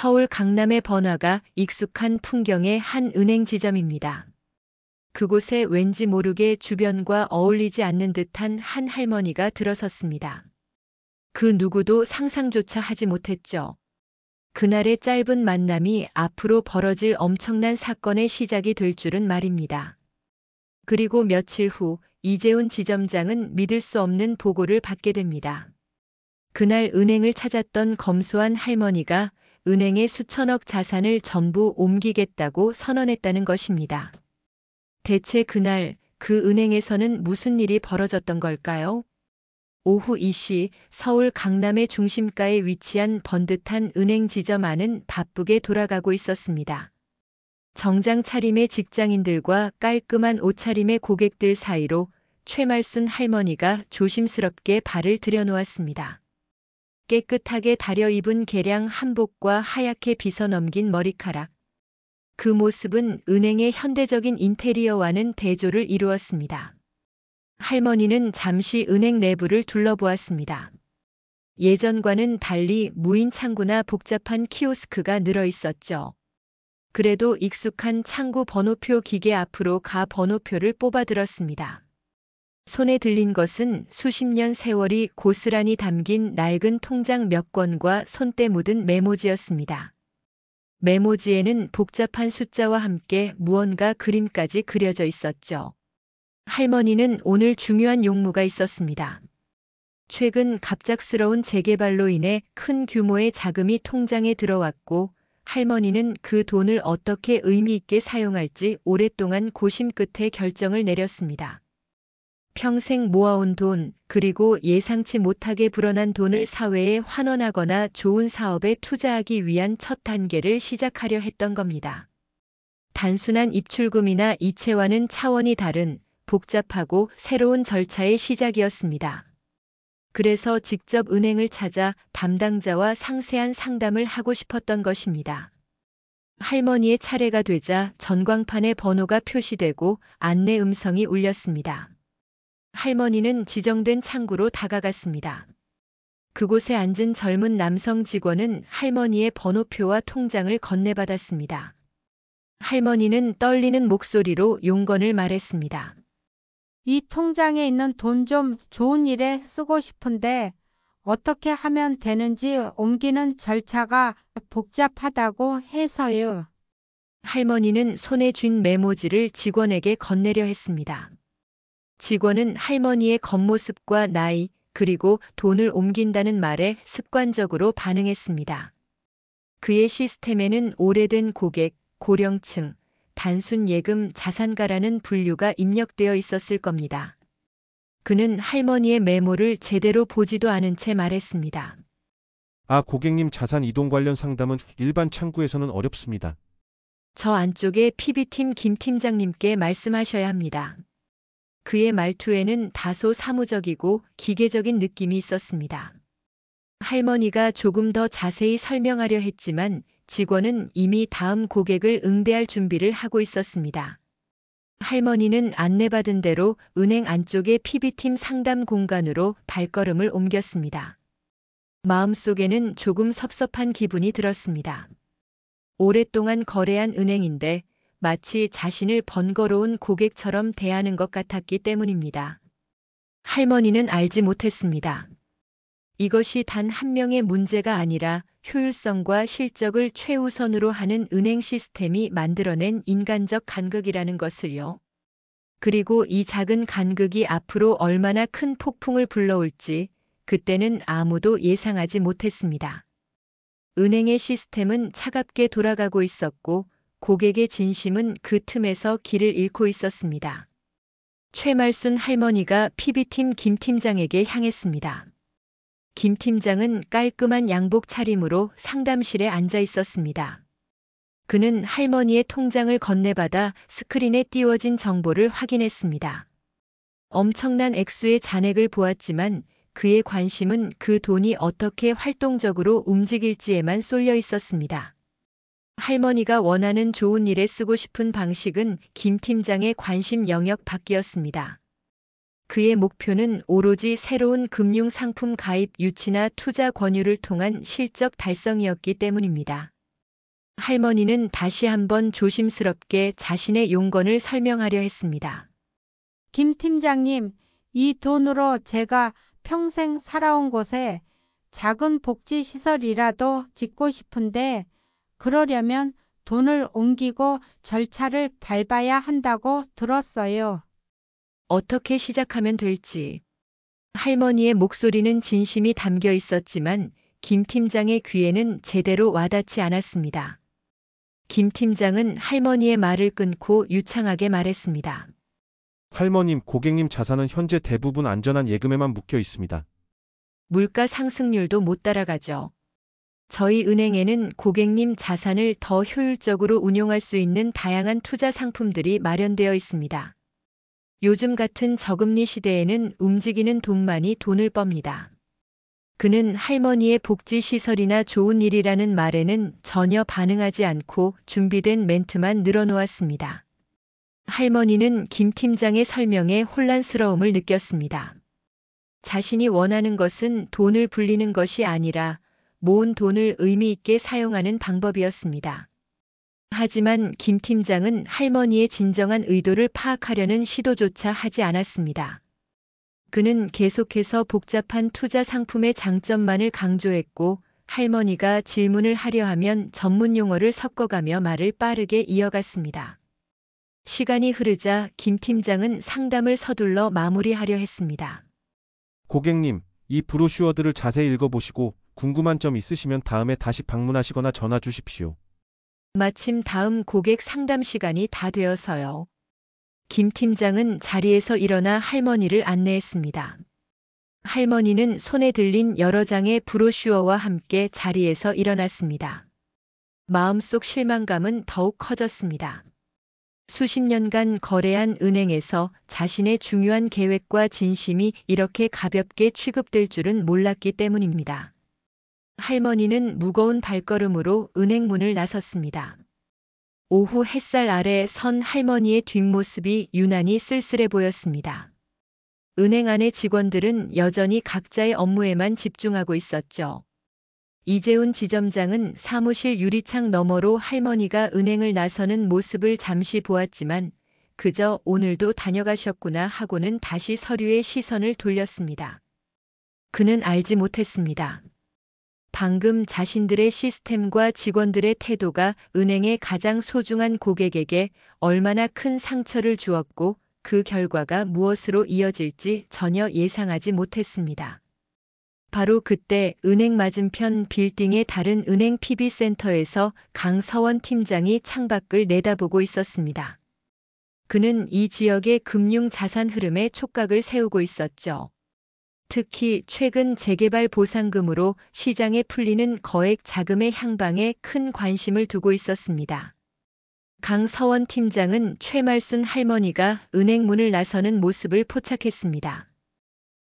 서울 강남의 번화가 익숙한 풍경의 한 은행 지점입니다. 그곳에 왠지 모르게 주변과 어울리지 않는 듯한 한 할머니가 들어섰습니다. 그 누구도 상상조차 하지 못했죠. 그날의 짧은 만남이 앞으로 벌어질 엄청난 사건의 시작이 될 줄은 말입니다. 그리고 며칠 후 이재훈 지점장은 믿을 수 없는 보고를 받게 됩니다. 그날 은행을 찾았던 검소한 할머니가 은행의 수천억 자산을 전부 옮기겠다고 선언했다는 것입니다. 대체 그날 그 은행에서는 무슨 일이 벌어졌던 걸까요? 오후 2시 서울 강남의 중심가에 위치한 번듯한 은행 지점 안은 바쁘게 돌아가고 있었습니다. 정장 차림의 직장인들과 깔끔한 옷차림의 고객들 사이로 최말순 할머니가 조심스럽게 발을 들여놓았습니다. 깨끗하게 다려 입은 개량 한복과 하얗게 빗어넘긴 머리카락. 그 모습은 은행의 현대적인 인테리어와는 대조를 이루었습니다. 할머니는 잠시 은행 내부를 둘러보았습니다. 예전과는 달리 무인 창구나 복잡한 키오스크가 늘어 있었죠. 그래도 익숙한 창구 번호표 기계 앞으로 가 번호표를 뽑아들었습니다. 손에 들린 것은 수십 년 세월이 고스란히 담긴 낡은 통장 몇 권과 손때 묻은 메모지였습니다. 메모지에는 복잡한 숫자와 함께 무언가 그림까지 그려져 있었죠. 할머니는 오늘 중요한 용무가 있었습니다. 최근 갑작스러운 재개발로 인해 큰 규모의 자금이 통장에 들어왔고 할머니는 그 돈을 어떻게 의미 있게 사용할지 오랫동안 고심 끝에 결정을 내렸습니다. 평생 모아온 돈, 그리고 예상치 못하게 불어난 돈을 사회에 환원하거나 좋은 사업에 투자하기 위한 첫 단계를 시작하려 했던 겁니다. 단순한 입출금이나 이체와는 차원이 다른 복잡하고 새로운 절차의 시작이었습니다. 그래서 직접 은행을 찾아 담당자와 상세한 상담을 하고 싶었던 것입니다. 할머니의 차례가 되자 전광판에 번호가 표시되고 안내 음성이 울렸습니다. 할머니는 지정된 창구로 다가갔습니다. 그곳에 앉은 젊은 남성 직원은 할머니의 번호표와 통장을 건네받았습니다. 할머니는 떨리는 목소리로 용건을 말했습니다. 이 통장에 있는 돈 좀 좋은 일에 쓰고 싶은데 어떻게 하면 되는지 옮기는 절차가 복잡하다고 해서요. 할머니는 손에 쥔 메모지를 직원에게 건네려 했습니다. 직원은 할머니의 겉모습과 나이, 그리고 돈을 옮긴다는 말에 습관적으로 반응했습니다. 그의 시스템에는 오래된 고객, 고령층, 단순 예금 자산가라는 분류가 입력되어 있었을 겁니다. 그는 할머니의 메모를 제대로 보지도 않은 채 말했습니다. 고객님 자산 이동 관련 상담은 일반 창구에서는 어렵습니다. 저 안쪽에 PB팀 김 팀장님께 말씀하셔야 합니다. 그의 말투에는 다소 사무적이고 기계적인 느낌이 있었습니다. 할머니가 조금 더 자세히 설명하려 했지만 직원은 이미 다음 고객을 응대할 준비를 하고 있었습니다. 할머니는 안내받은 대로 은행 안쪽의 PB팀 상담 공간으로 발걸음을 옮겼습니다. 마음속에는 조금 섭섭한 기분이 들었습니다. 오랫동안 거래한 은행인데 마치 자신을 번거로운 고객처럼 대하는 것 같았기 때문입니다. 할머니는 알지 못했습니다. 이것이 단 한 명의 문제가 아니라 효율성과 실적을 최우선으로 하는 은행 시스템이 만들어낸 인간적 간극이라는 것을요. 그리고 이 작은 간극이 앞으로 얼마나 큰 폭풍을 불러올지 그때는 아무도 예상하지 못했습니다. 은행의 시스템은 차갑게 돌아가고 있었고 고객의 진심은 그 틈에서 길을 잃고 있었습니다. 최말순 할머니가 PB팀 김 팀장에게 향했습니다. 김 팀장은 깔끔한 양복 차림으로 상담실에 앉아 있었습니다. 그는 할머니의 통장을 건네받아 스크린에 띄워진 정보를 확인했습니다. 엄청난 액수의 잔액을 보았지만 그의 관심은 그 돈이 어떻게 활동적으로 움직일지에만 쏠려 있었습니다. 할머니가 원하는 좋은 일에 쓰고 싶은 방식은 김 팀장의 관심 영역 밖이었습니다. 그의 목표는 오로지 새로운 금융상품 가입 유치나 투자 권유를 통한 실적 달성이었기 때문입니다. 할머니는 다시 한번 조심스럽게 자신의 용건을 설명하려 했습니다. 김 팀장님, 이 돈으로 제가 평생 살아온 곳에 작은 복지시설이라도 짓고 싶은데 그러려면 돈을 옮기고 절차를 밟아야 한다고 들었어요. 어떻게 시작하면 될지. 할머니의 목소리는 진심이 담겨 있었지만 김 팀장의 귀에는 제대로 와닿지 않았습니다. 김 팀장은 할머니의 말을 끊고 유창하게 말했습니다. 할머님, 고객님 자산은 현재 대부분 안전한 예금에만 묶여 있습니다. 물가 상승률도 못 따라가죠. 저희 은행에는 고객님 자산을 더 효율적으로 운용할 수 있는 다양한 투자 상품들이 마련되어 있습니다. 요즘 같은 저금리 시대에는 움직이는 돈만이 돈을 멉니다. 그는 할머니의 복지시설이나 좋은 일이라는 말에는 전혀 반응하지 않고 준비된 멘트만 늘어놓았습니다. 할머니는 김 팀장의 설명에 혼란스러움을 느꼈습니다. 자신이 원하는 것은 돈을 불리는 것이 아니라 모은 돈을 의미 있게 사용하는 방법이었습니다. 하지만 김 팀장은 할머니의 진정한 의도를 파악하려는 시도조차 하지 않았습니다. 그는 계속해서 복잡한 투자 상품의 장점만을 강조했고 할머니가 질문을 하려 하면 전문 용어를 섞어가며 말을 빠르게 이어갔습니다. 시간이 흐르자 김 팀장은 상담을 서둘러 마무리하려 했습니다. 고객님, 이 브로슈어들을 자세히 읽어보시고 궁금한 점 있으시면 다음에 다시 방문하시거나 전화 주십시오. 마침 다음 고객 상담 시간이 다 되어서요. 김 팀장은 자리에서 일어나 할머니를 안내했습니다. 할머니는 손에 들린 여러 장의 브로슈어와 함께 자리에서 일어났습니다. 마음속 실망감은 더욱 커졌습니다. 수십 년간 거래한 은행에서 자신의 중요한 계획과 진심이 이렇게 가볍게 취급될 줄은 몰랐기 때문입니다. 할머니는 무거운 발걸음으로 은행 문을 나섰습니다. 오후 햇살 아래 선 할머니의 뒷모습이 유난히 쓸쓸해 보였습니다. 은행 안의 직원들은 여전히 각자의 업무에만 집중하고 있었죠. 이재훈 지점장은 사무실 유리창 너머로 할머니가 은행을 나서는 모습을 잠시 보았지만 그저 오늘도 다녀가셨구나 하고는 다시 서류에 시선을 돌렸습니다. 그는 알지 못했습니다. 방금 자신들의 시스템과 직원들의 태도가 은행의 가장 소중한 고객에게 얼마나 큰 상처를 주었고 그 결과가 무엇으로 이어질지 전혀 예상하지 못했습니다. 바로 그때 은행 맞은편 빌딩의 다른 은행 PB센터에서 강서원 팀장이 창밖을 내다보고 있었습니다. 그는 이 지역의 금융 자산 흐름에 촉각을 세우고 있었죠. 특히 최근 재개발 보상금으로 시장에 풀리는 거액 자금의 향방에 큰 관심을 두고 있었습니다. 강서원 팀장은 최말순 할머니가 은행 문을 나서는 모습을 포착했습니다.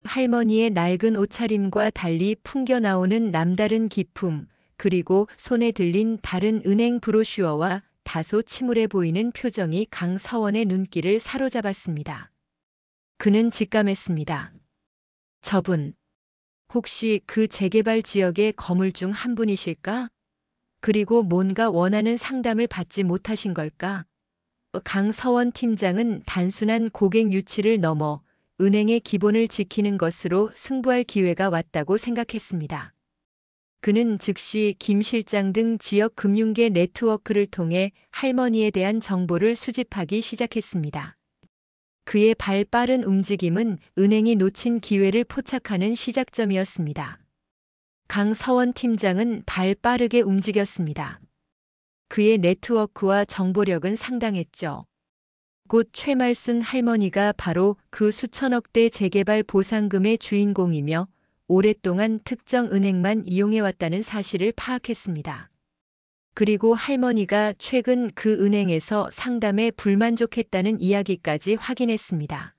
할머니의 낡은 옷차림과 달리 풍겨나오는 남다른 기품, 그리고 손에 들린 다른 은행 브로슈어와 다소 침울해 보이는 표정이 강서원의 눈길을 사로잡았습니다. 그는 직감했습니다. 저분, 혹시 그 재개발 지역의 거물 중 한 분이실까? 그리고 뭔가 원하는 상담을 받지 못하신 걸까? 강서원 팀장은 단순한 고객 유치를 넘어 은행의 기본을 지키는 것으로 승부할 기회가 왔다고 생각했습니다. 그는 즉시 김 실장 등 지역 금융계 네트워크를 통해 할머니에 대한 정보를 수집하기 시작했습니다. 그의 발 빠른 움직임은 은행이 놓친 기회를 포착하는 시작점이었습니다. 강서원 팀장은 발 빠르게 움직였습니다. 그의 네트워크와 정보력은 상당했죠. 곧 최말순 할머니가 바로 그 수천억 대 재개발 보상금의 주인공이며 오랫동안 특정 은행만 이용해왔다는 사실을 파악했습니다. 그리고 할머니가 최근 그 은행에서 상담에 불만족했다는 이야기까지 확인했습니다.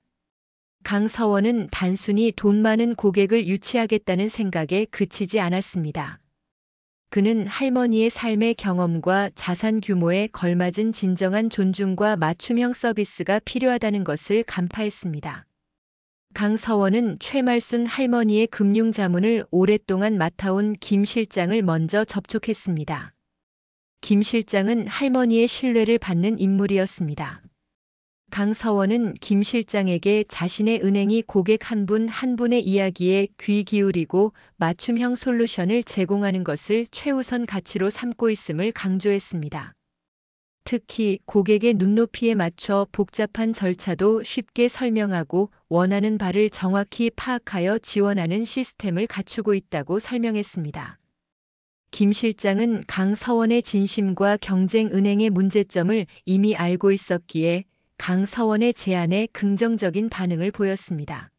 강서원은 단순히 돈 많은 고객을 유치하겠다는 생각에 그치지 않았습니다. 그는 할머니의 삶의 경험과 자산 규모에 걸맞은 진정한 존중과 맞춤형 서비스가 필요하다는 것을 간파했습니다. 강서원은 최말순 할머니의 금융 자문을 오랫동안 맡아온 김 실장을 먼저 접촉했습니다. 김 실장은 할머니의 신뢰를 받는 인물이었습니다. 강서원은 김 실장에게 자신의 은행이 고객 한 분 한 분의 이야기에 귀 기울이고 맞춤형 솔루션을 제공하는 것을 최우선 가치로 삼고 있음을 강조했습니다. 특히 고객의 눈높이에 맞춰 복잡한 절차도 쉽게 설명하고 원하는 바를 정확히 파악하여 지원하는 시스템을 갖추고 있다고 설명했습니다. 김 실장은 강서원의 진심과 경쟁은행의 문제점을 이미 알고 있었기에 강서원의 제안에 긍정적인 반응을 보였습니다.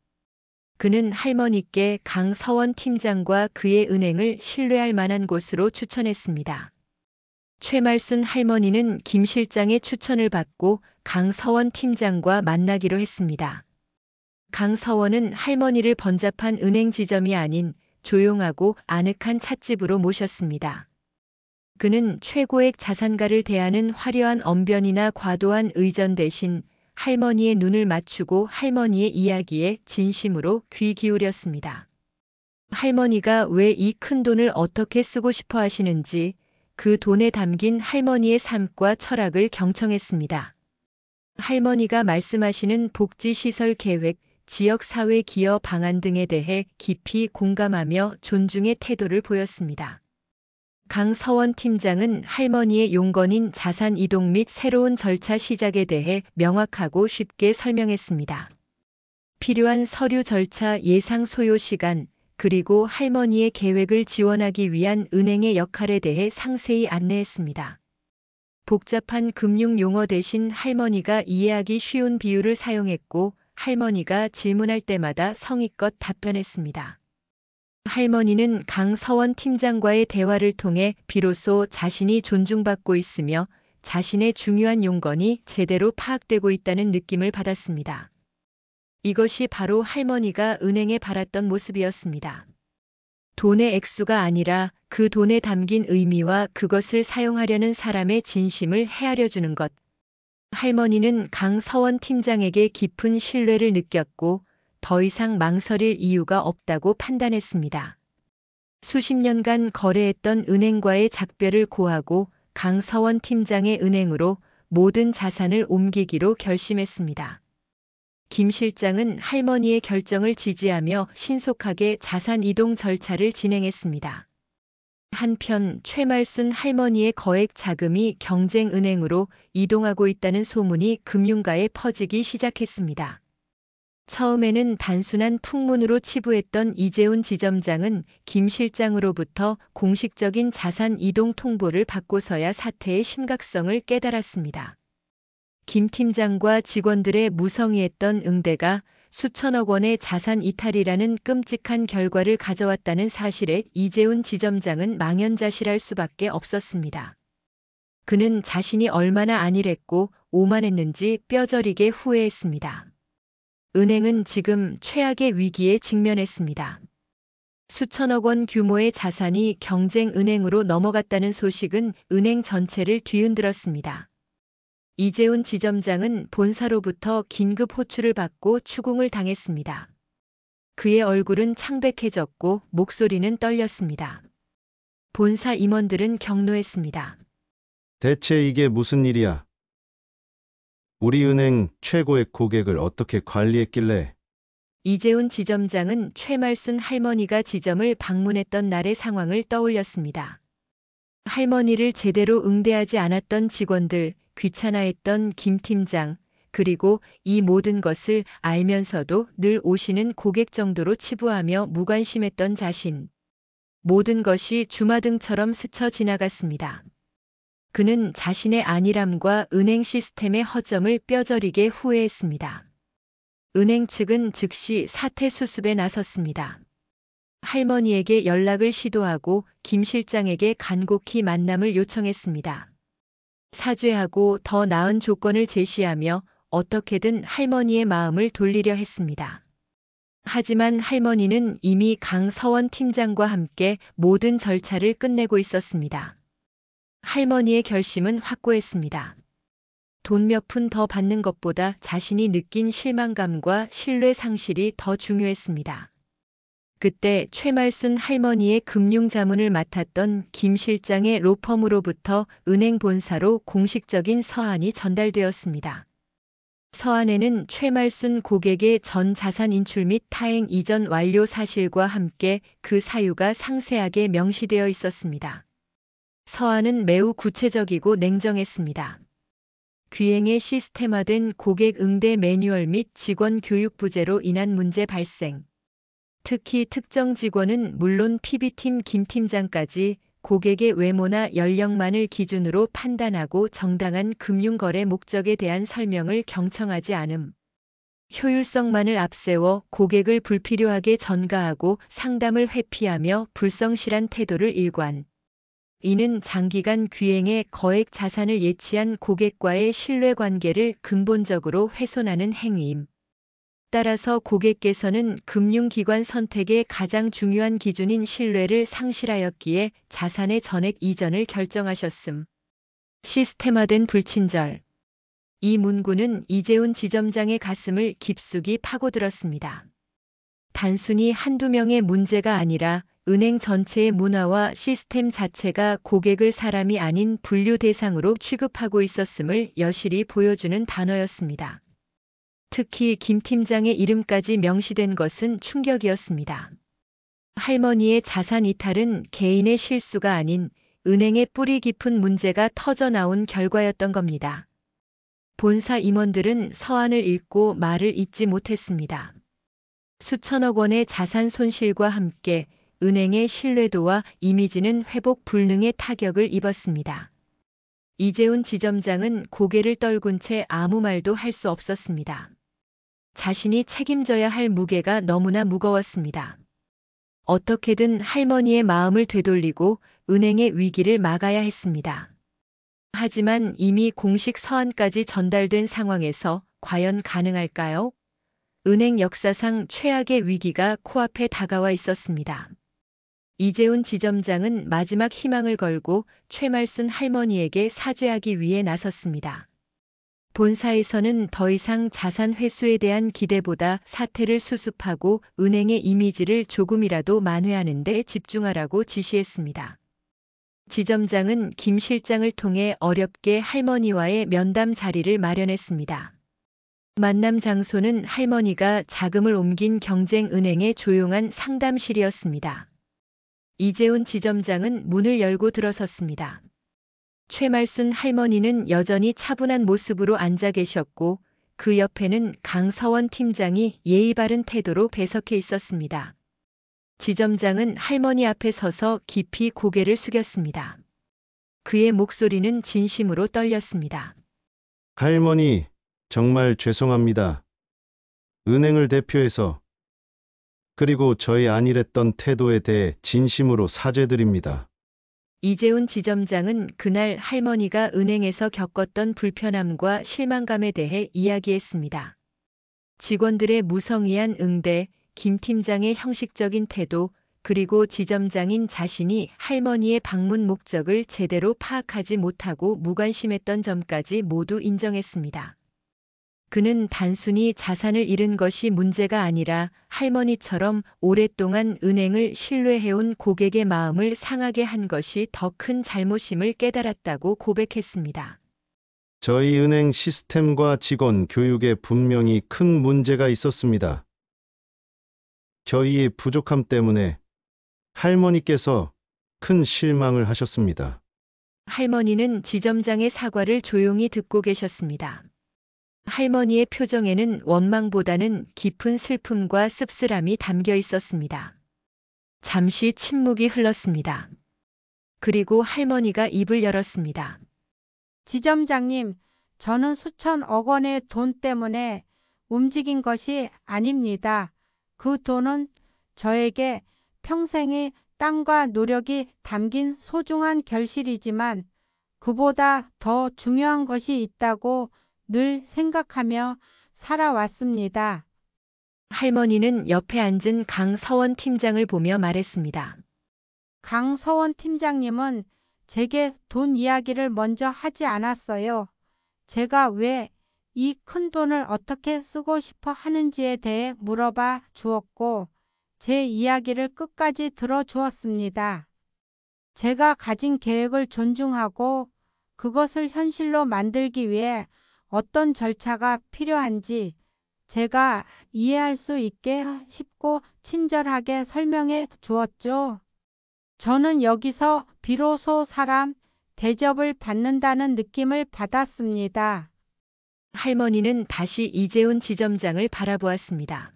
그는 할머니께 강서원 팀장과 그의 은행을 신뢰할 만한 곳으로 추천했습니다. 최말순 할머니는 김 실장의 추천을 받고 강서원 팀장과 만나기로 했습니다. 강서원은 할머니를 번잡한 은행 지점이 아닌 조용하고 아늑한 찻집으로 모셨습니다. 그는 최고액 자산가를 대하는 화려한 언변이나 과도한 의전 대신 할머니의 눈을 맞추고 할머니의 이야기에 진심으로 귀 기울였습니다. 할머니가 왜 이 큰 돈을 어떻게 쓰고 싶어 하시는지 그 돈에 담긴 할머니의 삶과 철학을 경청했습니다. 할머니가 말씀하시는 복지시설 계획, 지역사회 기여 방안 등에 대해 깊이 공감하며 존중의 태도를 보였습니다. 강서원 팀장은 할머니의 용건인 자산 이동 및 새로운 절차 시작에 대해 명확하고 쉽게 설명했습니다. 필요한 서류 절차 예상 소요 시간, 그리고 할머니의 계획을 지원하기 위한 은행의 역할에 대해 상세히 안내했습니다. 복잡한 금융 용어 대신 할머니가 이해하기 쉬운 비유를 사용했고 할머니가 질문할 때마다 성의껏 답변했습니다. 할머니는 강서원 팀장과의 대화를 통해 비로소 자신이 존중받고 있으며 자신의 중요한 용건이 제대로 파악되고 있다는 느낌을 받았습니다. 이것이 바로 할머니가 은행에 바랐던 모습이었습니다. 돈의 액수가 아니라 그 돈에 담긴 의미와 그것을 사용하려는 사람의 진심을 헤아려 주는 것. 할머니는 강서원 팀장에게 깊은 신뢰를 느꼈고 더 이상 망설일 이유가 없다고 판단했습니다. 수십 년간 거래했던 은행과의 작별을 고하고 강서원 팀장의 은행으로 모든 자산을 옮기기로 결심했습니다. 김 실장은 할머니의 결정을 지지하며 신속하게 자산 이동 절차를 진행했습니다. 한편 최말순 할머니의 거액 자금이 경쟁은행으로 이동하고 있다는 소문이 금융가에 퍼지기 시작했습니다. 처음에는 단순한 풍문으로 치부했던 이재훈 지점장은 김 실장으로부터 공식적인 자산 이동 통보를 받고서야 사태의 심각성을 깨달았습니다. 김 팀장과 직원들의 무성의했던 응대가 수천억 원의 자산 이탈이라는 끔찍한 결과를 가져왔다는 사실에 이재훈 지점장은 망연자실할 수밖에 없었습니다. 그는 자신이 얼마나 안일했고 오만했는지 뼈저리게 후회했습니다. 은행은 지금 최악의 위기에 직면했습니다. 수천억 원 규모의 자산이 경쟁은행으로 넘어갔다는 소식은 은행 전체를 뒤흔들었습니다. 이재훈 지점장은 본사로부터 긴급 호출을 받고 추궁을 당했습니다. 그의 얼굴은 창백해졌고 목소리는 떨렸습니다. 본사 임원들은 경노했습니다. 대체 이게 무슨 일이야? 우리 은행 최고의 고객을 어떻게 관리했길래? 이재훈 지점장은 최말순 할머니가 지점을 방문했던 날의 상황을 떠올렸습니다. 할머니를 제대로 응대하지 않았던 직원들, 귀찮아했던 김 팀장, 그리고 이 모든 것을 알면서도 늘 오시는 고객 정도로 치부하며 무관심했던 자신. 모든 것이 주마등처럼 스쳐 지나갔습니다. 그는 자신의 안일함과 은행 시스템의 허점을 뼈저리게 후회했습니다. 은행 측은 즉시 사태 수습에 나섰습니다. 할머니에게 연락을 시도하고 김 실장에게 간곡히 만남을 요청했습니다. 사죄하고 더 나은 조건을 제시하며 어떻게든 할머니의 마음을 돌리려 했습니다. 하지만 할머니는 이미 강서원 팀장과 함께 모든 절차를 끝내고 있었습니다. 할머니의 결심은 확고했습니다. 돈 몇 푼 더 받는 것보다 자신이 느낀 실망감과 신뢰 상실이 더 중요했습니다. 그때 최말순 할머니의 금융자문을 맡았던 김 실장의 로펌으로부터 은행 본사로 공식적인 서한이 전달되었습니다. 서한에는 최말순 고객의 전 자산 인출 및 타행 이전 완료 사실과 함께 그 사유가 상세하게 명시되어 있었습니다. 서한은 매우 구체적이고 냉정했습니다. 귀행에 시스템화된 고객 응대 매뉴얼 및 직원 교육 부재로 인한 문제 발생. 특히 특정 직원은 물론 PB팀 김 팀장까지 고객의 외모나 연령만을 기준으로 판단하고 정당한 금융거래 목적에 대한 설명을 경청하지 않음. 효율성만을 앞세워 고객을 불필요하게 전가하고 상담을 회피하며 불성실한 태도를 일관. 이는 장기간 귀행에 거액 자산을 예치한 고객과의 신뢰관계를 근본적으로 훼손하는 행위임. 따라서 고객께서는 금융기관 선택의 가장 중요한 기준인 신뢰를 상실하였기에 자산의 전액 이전을 결정하셨음. 시스템화된 불친절. 이 문구는 이재훈 지점장의 가슴을 깊숙이 파고들었습니다. 단순히 한두 명의 문제가 아니라 은행 전체의 문화와 시스템 자체가 고객을 사람이 아닌 분류 대상으로 취급하고 있었음을 여실히 보여주는 단어였습니다. 특히 김 팀장의 이름까지 명시된 것은 충격이었습니다. 할머니의 자산 이탈은 개인의 실수가 아닌 은행의 뿌리 깊은 문제가 터져나온 결과였던 겁니다. 본사 임원들은 서한을 읽고 말을 잇지 못했습니다. 수천억 원의 자산 손실과 함께 은행의 신뢰도와 이미지는 회복 불능의 타격을 입었습니다. 이재훈 지점장은 고개를 떨군 채 아무 말도 할 수 없었습니다. 자신이 책임져야 할 무게가 너무나 무거웠습니다. 어떻게든 할머니의 마음을 되돌리고 은행의 위기를 막아야 했습니다. 하지만 이미 공식 서한까지 전달된 상황에서 과연 가능할까요? 은행 역사상 최악의 위기가 코앞에 다가와 있었습니다. 이재훈 지점장은 마지막 희망을 걸고 최말순 할머니에게 사죄하기 위해 나섰습니다. 본사에서는 더 이상 자산 회수에 대한 기대보다 사태를 수습하고 은행의 이미지를 조금이라도 만회하는 데 집중하라고 지시했습니다. 지점장은 김 실장을 통해 어렵게 할머니와의 면담 자리를 마련했습니다. 만남 장소는 할머니가 자금을 옮긴 경쟁은행의 조용한 상담실이었습니다. 이재훈 지점장은 문을 열고 들어섰습니다. 최말순 할머니는 여전히 차분한 모습으로 앉아 계셨고 그 옆에는 강서원 팀장이 예의 바른 태도로 배석해 있었습니다. 지점장은 할머니 앞에 서서 깊이 고개를 숙였습니다. 그의 목소리는 진심으로 떨렸습니다. 할머니, 정말 죄송합니다. 은행을 대표해서 그리고 저희 안일했던 태도에 대해 진심으로 사죄드립니다. 이재훈 지점장은 그날 할머니가 은행에서 겪었던 불편함과 실망감에 대해 이야기했습니다. 직원들의 무성의한 응대, 김 팀장의 형식적인 태도, 그리고 지점장인 자신이 할머니의 방문 목적을 제대로 파악하지 못하고 무관심했던 점까지 모두 인정했습니다. 그는 단순히 자산을 잃은 것이 문제가 아니라 할머니처럼 오랫동안 은행을 신뢰해온 고객의 마음을 상하게 한 것이 더 큰 잘못임을 깨달았다고 고백했습니다. 저희 은행 시스템과 직원 교육에 분명히 큰 문제가 있었습니다. 저희의 부족함 때문에 할머니께서 큰 실망을 하셨습니다. 할머니는 지점장의 사과를 조용히 듣고 계셨습니다. 할머니의 표정에는 원망보다는 깊은 슬픔과 씁쓸함이 담겨 있었습니다. 잠시 침묵이 흘렀습니다. 그리고 할머니가 입을 열었습니다. 지점장님, 저는 수천억 원의 돈 때문에 움직인 것이 아닙니다. 그 돈은 저에게 평생의 땀과 노력이 담긴 소중한 결실이지만 그보다 더 중요한 것이 있다고 늘 생각하며 살아왔습니다. 할머니는 옆에 앉은 강서원 팀장을 보며 말했습니다. 강서원 팀장님은 제게 돈 이야기를 먼저 하지 않았어요. 제가 왜 이 큰 돈을 어떻게 쓰고 싶어 하는지에 대해 물어봐 주었고, 제 이야기를 끝까지 들어주었습니다. 제가 가진 계획을 존중하고 그것을 현실로 만들기 위해 어떤 절차가 필요한지 제가 이해할 수 있게 쉽고 친절하게 설명해 주었죠. 저는 여기서 비로소 사람 대접을 받는다는 느낌을 받았습니다. 할머니는 다시 이재훈 지점장을 바라보았습니다.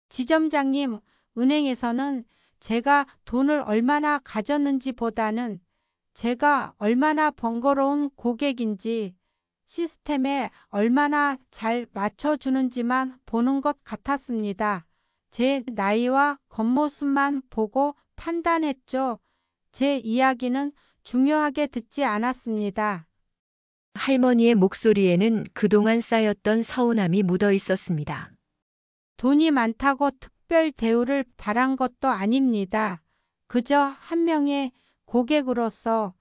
지점장님, 은행에서는 제가 돈을 얼마나 가졌는지 보다는 제가 얼마나 번거로운 고객인지 시스템에 얼마나 잘 맞춰주는지만 보는 것 같았습니다. 제 나이와 겉모습만 보고 판단했죠. 제 이야기는 중요하게 듣지 않았습니다. 할머니의 목소리에는 그동안 쌓였던 서운함이 묻어 있었습니다. 돈이 많다고 특별 대우를 바란 것도 아닙니다. 그저 한 명의 고객으로서,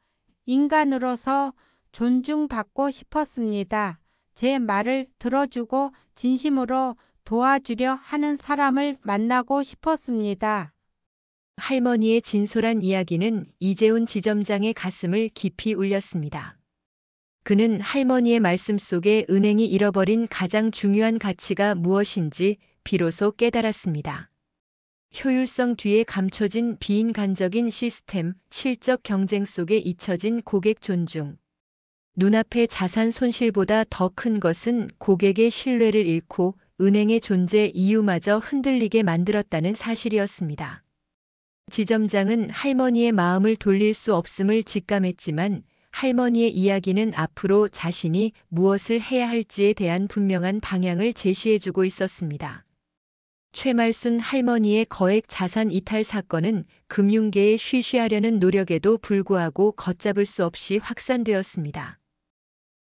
인간으로서 존중받고 싶었습니다. 제 말을 들어주고 진심으로 도와주려 하는 사람을 만나고 싶었습니다. 할머니의 진솔한 이야기는 이재훈 지점장의 가슴을 깊이 울렸습니다. 그는 할머니의 말씀 속에 은행이 잃어버린 가장 중요한 가치가 무엇인지 비로소 깨달았습니다. 효율성 뒤에 감춰진 비인간적인 시스템, 실적 경쟁 속에 잊혀진 고객 존중. 눈앞의 자산 손실보다 더 큰 것은 고객의 신뢰를 잃고 은행의 존재 이유마저 흔들리게 만들었다는 사실이었습니다. 지점장은 할머니의 마음을 돌릴 수 없음을 직감했지만 할머니의 이야기는 앞으로 자신이 무엇을 해야 할지에 대한 분명한 방향을 제시해주고 있었습니다. 최말순 할머니의 거액 자산 이탈 사건은 금융계에 쉬쉬하려는 노력에도 불구하고 걷잡을 수 없이 확산되었습니다.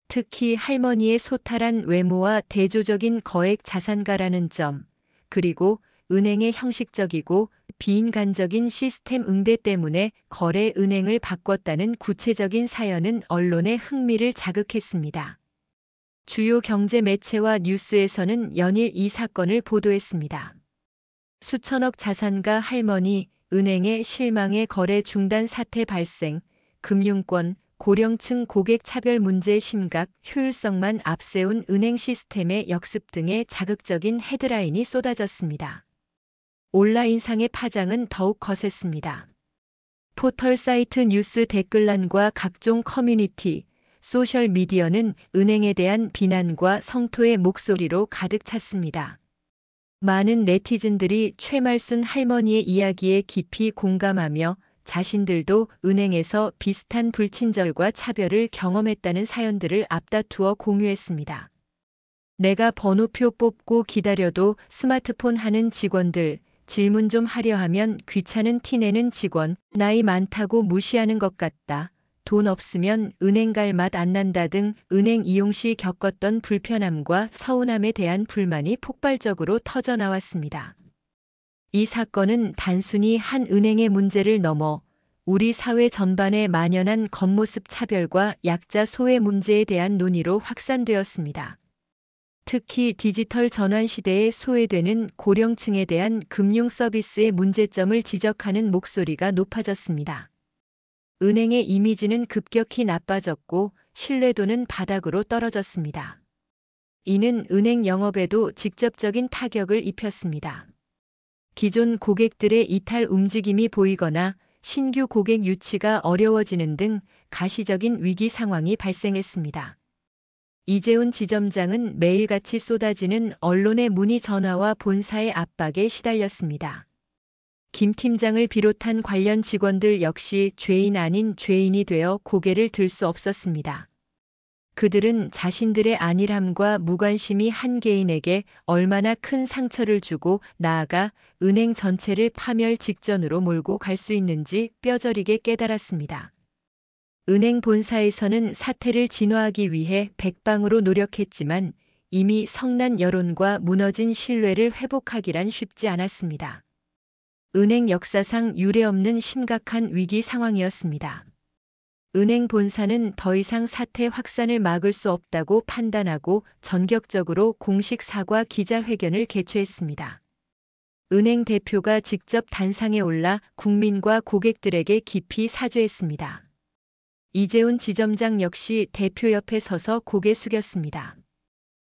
특히 할머니의 소탈한 외모와 대조적인 거액 자산가라는 점, 그리고 은행의 형식적이고 비인간적인 시스템 응대 때문에 거래 은행을 바꿨다는 구체적인 사연은 언론의 흥미를 자극했습니다. 주요 경제 매체와 뉴스에서는 연일 이 사건을 보도했습니다. 수천억 자산가 할머니, 은행의 실망의 거래 중단 사태 발생, 금융권, 고령층 고객 차별 문제 심각, 효율성만 앞세운 은행 시스템의 역습 등의 자극적인 헤드라인이 쏟아졌습니다. 온라인상의 파장은 더욱 거셌습니다. 포털 사이트 뉴스 댓글란과 각종 커뮤니티, 소셜미디어는 은행에 대한 비난과 성토의 목소리로 가득 찼습니다. 많은 네티즌들이 최말순 할머니의 이야기에 깊이 공감하며 자신들도 은행에서 비슷한 불친절과 차별을 경험했다는 사연들을 앞다투어 공유했습니다. 내가 번호표 뽑고 기다려도 스마트폰 하는 직원들, 질문 좀 하려 하면 귀찮은 티 내는 직원, 나이 많다고 무시하는 것 같다. 돈 없으면 은행 갈 맛 안 난다 등 은행 이용 시 겪었던 불편함과 서운함에 대한 불만이 폭발적으로 터져나왔습니다. 이 사건은 단순히 한 은행의 문제를 넘어 우리 사회 전반에 만연한 겉모습 차별과 약자 소외 문제에 대한 논의로 확산되었습니다. 특히 디지털 전환 시대에 소외되는 고령층에 대한 금융 서비스의 문제점을 지적하는 목소리가 높아졌습니다. 은행의 이미지는 급격히 나빠졌고 신뢰도는 바닥으로 떨어졌습니다. 이는 은행 영업에도 직접적인 타격을 입혔습니다. 기존 고객들의 이탈 움직임이 보이거나 신규 고객 유치가 어려워지는 등 가시적인 위기 상황이 발생했습니다. 이재훈 지점장은 매일같이 쏟아지는 언론의 문의 전화와 본사의 압박에 시달렸습니다. 김 팀장을 비롯한 관련 직원들 역시 죄인 아닌 죄인이 되어 고개를 들 수 없었습니다. 그들은 자신들의 안일함과 무관심이 한 개인에게 얼마나 큰 상처를 주고 나아가 은행 전체를 파멸 직전으로 몰고 갈 수 있는지 뼈저리게 깨달았습니다. 은행 본사에서는 사태를 진화하기 위해 백방으로 노력했지만 이미 성난 여론과 무너진 신뢰를 회복하기란 쉽지 않았습니다. 은행 역사상 유례없는 심각한 위기 상황이었습니다. 은행 본사는 더 이상 사태 확산을 막을 수 없다고 판단하고 전격적으로 공식 사과 기자회견을 개최했습니다. 은행 대표가 직접 단상에 올라 국민과 고객들에게 깊이 사죄했습니다. 이재훈 지점장 역시 대표 옆에 서서 고개 숙였습니다.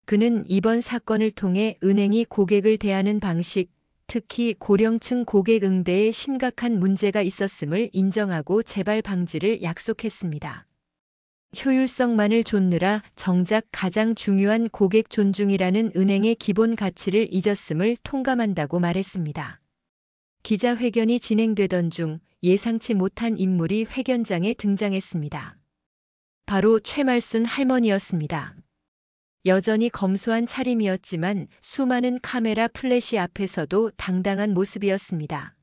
그는 이번 사건을 통해 은행이 고객을 대하는 방식, 특히 고령층 고객 응대에 심각한 문제가 있었음을 인정하고 재발 방지를 약속했습니다. 효율성만을 좇느라 정작 가장 중요한 고객 존중이라는 은행의 기본 가치를 잊었음을 통감한다고 말했습니다. 기자회견이 진행되던 중 예상치 못한 인물이 회견장에 등장했습니다. 바로 최말순 할머니였습니다. 여전히 검소한 차림이었지만 수많은 카메라 플래시 앞에서도 당당한 모습이었습니다.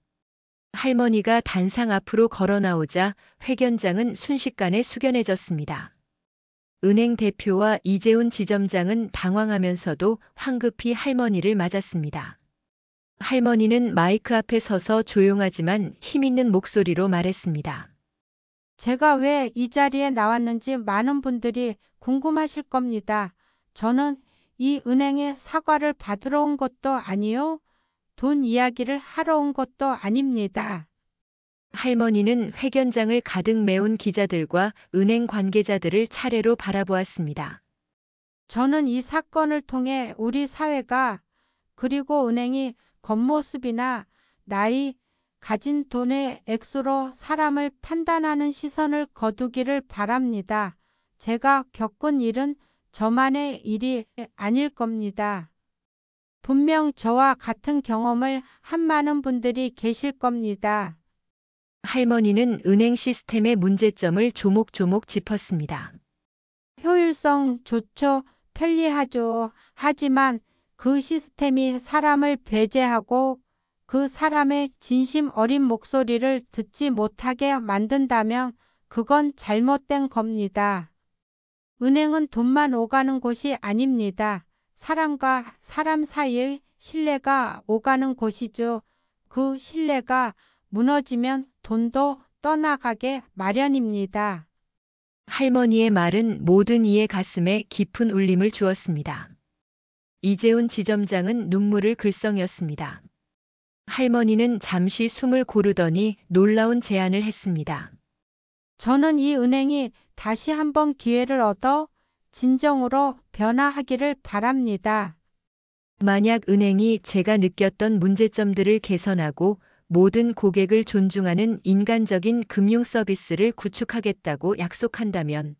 할머니가 단상 앞으로 걸어 나오자 회견장은 순식간에 숙연해졌습니다. 은행 대표와 이재훈 지점장은 당황하면서도 황급히 할머니를 맞았습니다. 할머니는 마이크 앞에 서서 조용하지만 힘있는 목소리로 말했습니다. 제가 왜 이 자리에 나왔는지 많은 분들이 궁금하실 겁니다. 저는 이 은행에 사과를 받으러 온 것도 아니요. 돈 이야기를 하러 온 것도 아닙니다. 할머니는 회견장을 가득 메운 기자들과 은행 관계자들을 차례로 바라보았습니다. 저는 이 사건을 통해 우리 사회가 그리고 은행이 겉모습이나 나이, 가진 돈의 액수로 사람을 판단하는 시선을 거두기를 바랍니다. 제가 겪은 일은 저만의 일이 아닐 겁니다. 분명 저와 같은 경험을 한 많은 분들이 계실 겁니다. 할머니는 은행 시스템의 문제점을 조목조목 짚었습니다. 효율성 좋죠. 편리하죠. 하지만 그 시스템이 사람을 배제하고 그 사람의 진심 어린 목소리를 듣지 못하게 만든다면 그건 잘못된 겁니다. 은행은 돈만 오가는 곳이 아닙니다. 사람과 사람 사이의 신뢰가 오가는 곳이죠. 그 신뢰가 무너지면 돈도 떠나가게 마련입니다. 할머니의 말은 모든 이의 가슴에 깊은 울림을 주었습니다. 이재훈 지점장은 눈물을 글썽였습니다. 할머니는 잠시 숨을 고르더니 놀라운 제안을 했습니다. 저는 이 은행이 다시 한번 기회를 얻어 진정으로 변화하기를 바랍니다. 만약 은행이 제가 느꼈던 문제점들을 개선하고 모든 고객을 존중하는 인간적인 금융 서비스를 구축하겠다고 약속한다면,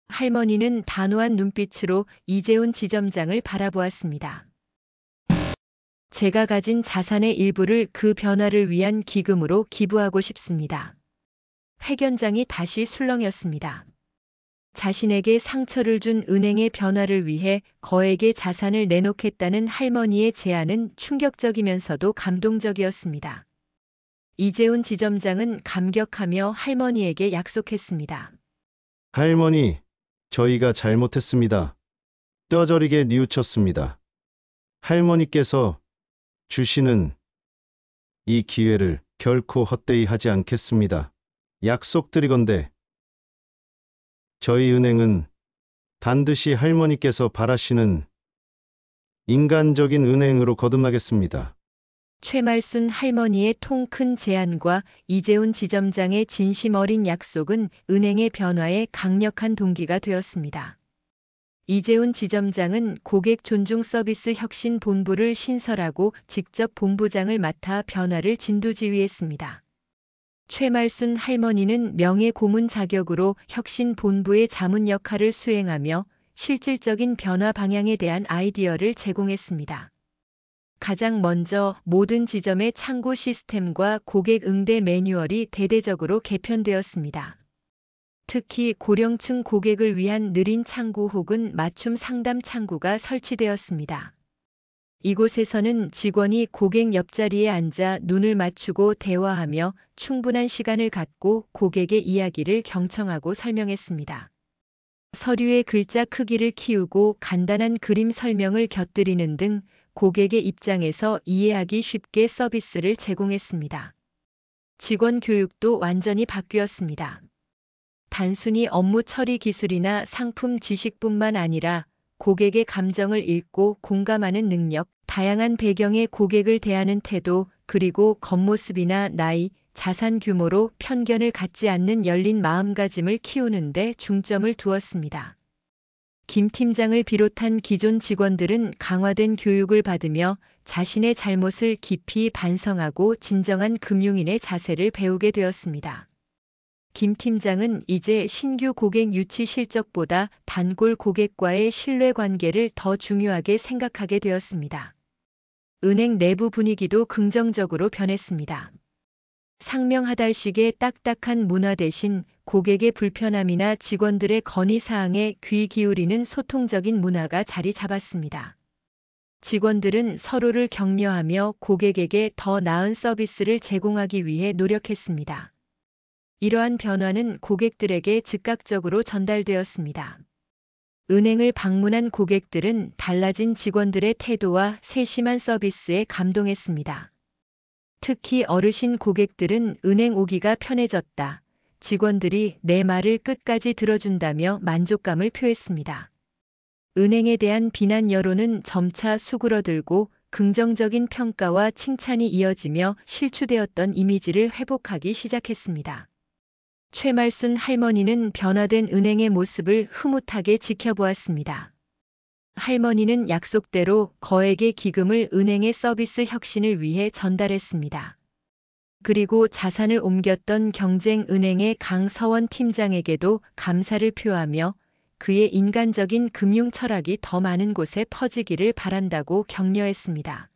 할머니는 단호한 눈빛으로 이재훈 지점장을 바라보았습니다. 제가 가진 자산의 일부를 그 변화를 위한 기금으로 기부하고 싶습니다. 회견장이 다시 술렁였습니다. 자신에게 상처를 준 은행의 변화를 위해 거액의 자산을 내놓겠다는 할머니의 제안은 충격적이면서도 감동적이었습니다. 이재훈 지점장은 감격하며 할머니에게 약속했습니다. 할머니, 저희가 잘못했습니다. 뼈저리게 뉘우쳤습니다. 할머니께서 주시는 이 기회를 결코 헛되이 하지 않겠습니다. 약속드리건대 저희 은행은 반드시 할머니께서 바라시는 인간적인 은행으로 거듭나겠습니다. 최말순 할머니의 통 큰 제안과 이재훈 지점장의 진심 어린 약속은 은행의 변화에 강력한 동기가 되었습니다. 이재훈 지점장은 고객 존중 서비스 혁신 본부를 신설하고 직접 본부장을 맡아 변화를 진두지휘했습니다. 최말순 할머니는 명예 고문 자격으로 혁신 본부의 자문 역할을 수행하며 실질적인 변화 방향에 대한 아이디어를 제공했습니다. 가장 먼저 모든 지점의 창구 시스템과 고객 응대 매뉴얼이 대대적으로 개편되었습니다. 특히 고령층 고객을 위한 느린 창구 혹은 맞춤 상담 창구가 설치되었습니다. 이곳에서는 직원이 고객 옆자리에 앉아 눈을 맞추고 대화하며 충분한 시간을 갖고 고객의 이야기를 경청하고 설명했습니다. 서류의 글자 크기를 키우고 간단한 그림 설명을 곁들이는 등 고객의 입장에서 이해하기 쉽게 서비스를 제공했습니다. 직원 교육도 완전히 바뀌었습니다. 단순히 업무 처리 기술이나 상품 지식뿐만 아니라 고객의 감정을 읽고 공감하는 능력, 다양한 배경의 고객을 대하는 태도, 그리고 겉모습이나 나이, 자산 규모로 편견을 갖지 않는 열린 마음가짐을 키우는 데 중점을 두었습니다. 김 팀장을 비롯한 기존 직원들은 강화된 교육을 받으며 자신의 잘못을 깊이 반성하고 진정한 금융인의 자세를 배우게 되었습니다. 김 팀장은 이제 신규 고객 유치 실적보다 단골 고객과의 신뢰 관계를 더 중요하게 생각하게 되었습니다. 은행 내부 분위기도 긍정적으로 변했습니다. 상명하달식의 딱딱한 문화 대신 고객의 불편함이나 직원들의 건의사항에 귀 기울이는 소통적인 문화가 자리 잡았습니다. 직원들은 서로를 격려하며 고객에게 더 나은 서비스를 제공하기 위해 노력했습니다. 이러한 변화는 고객들에게 즉각적으로 전달되었습니다. 은행을 방문한 고객들은 달라진 직원들의 태도와 세심한 서비스에 감동했습니다. 특히 어르신 고객들은 은행 오기가 편해졌다, 직원들이 내 말을 끝까지 들어준다며 만족감을 표했습니다. 은행에 대한 비난 여론은 점차 수그러들고 긍정적인 평가와 칭찬이 이어지며 실추되었던 이미지를 회복하기 시작했습니다. 최말순 할머니는 변화된 은행의 모습을 흐뭇하게 지켜보았습니다. 할머니는 약속대로 거액의 기금을 은행의 서비스 혁신을 위해 전달했습니다. 그리고 자산을 옮겼던 경쟁은행의 강서원 팀장에게도 감사를 표하며 그의 인간적인 금융 철학이 더 많은 곳에 퍼지기를 바란다고 격려했습니다.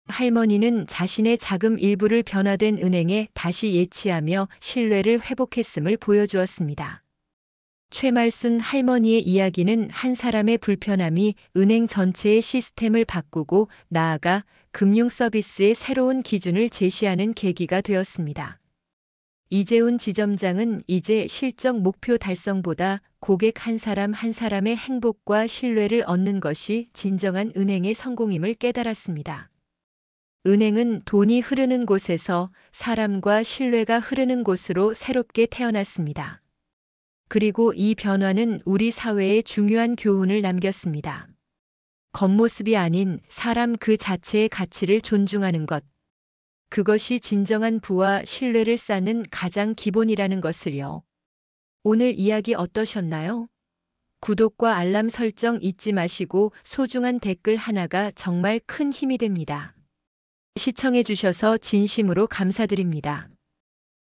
할머니는 자신의 자금 일부를 변화된 은행에 다시 예치하며 신뢰를 회복했음을 보여주었습니다. 최말순 할머니의 이야기는 한 사람의 불편함이 은행 전체의 시스템을 바꾸고 나아가 금융 서비스의 새로운 기준을 제시하는 계기가 되었습니다. 이재훈 지점장은 이제 실적 목표 달성보다 고객 한 사람 한 사람의 행복과 신뢰를 얻는 것이 진정한 은행의 성공임을 깨달았습니다. 은행은 돈이 흐르는 곳에서 사람과 신뢰가 흐르는 곳으로 새롭게 태어났습니다. 그리고 이 변화는 우리 사회에 중요한 교훈을 남겼습니다. 겉모습이 아닌 사람 그 자체의 가치를 존중하는 것. 그것이 진정한 부와 신뢰를 쌓는 가장 기본이라는 것을요. 오늘 이야기 어떠셨나요? 구독과 알람 설정 잊지 마시고 소중한 댓글 하나가 정말 큰 힘이 됩니다. 시청해 주셔서 진심으로 감사드립니다.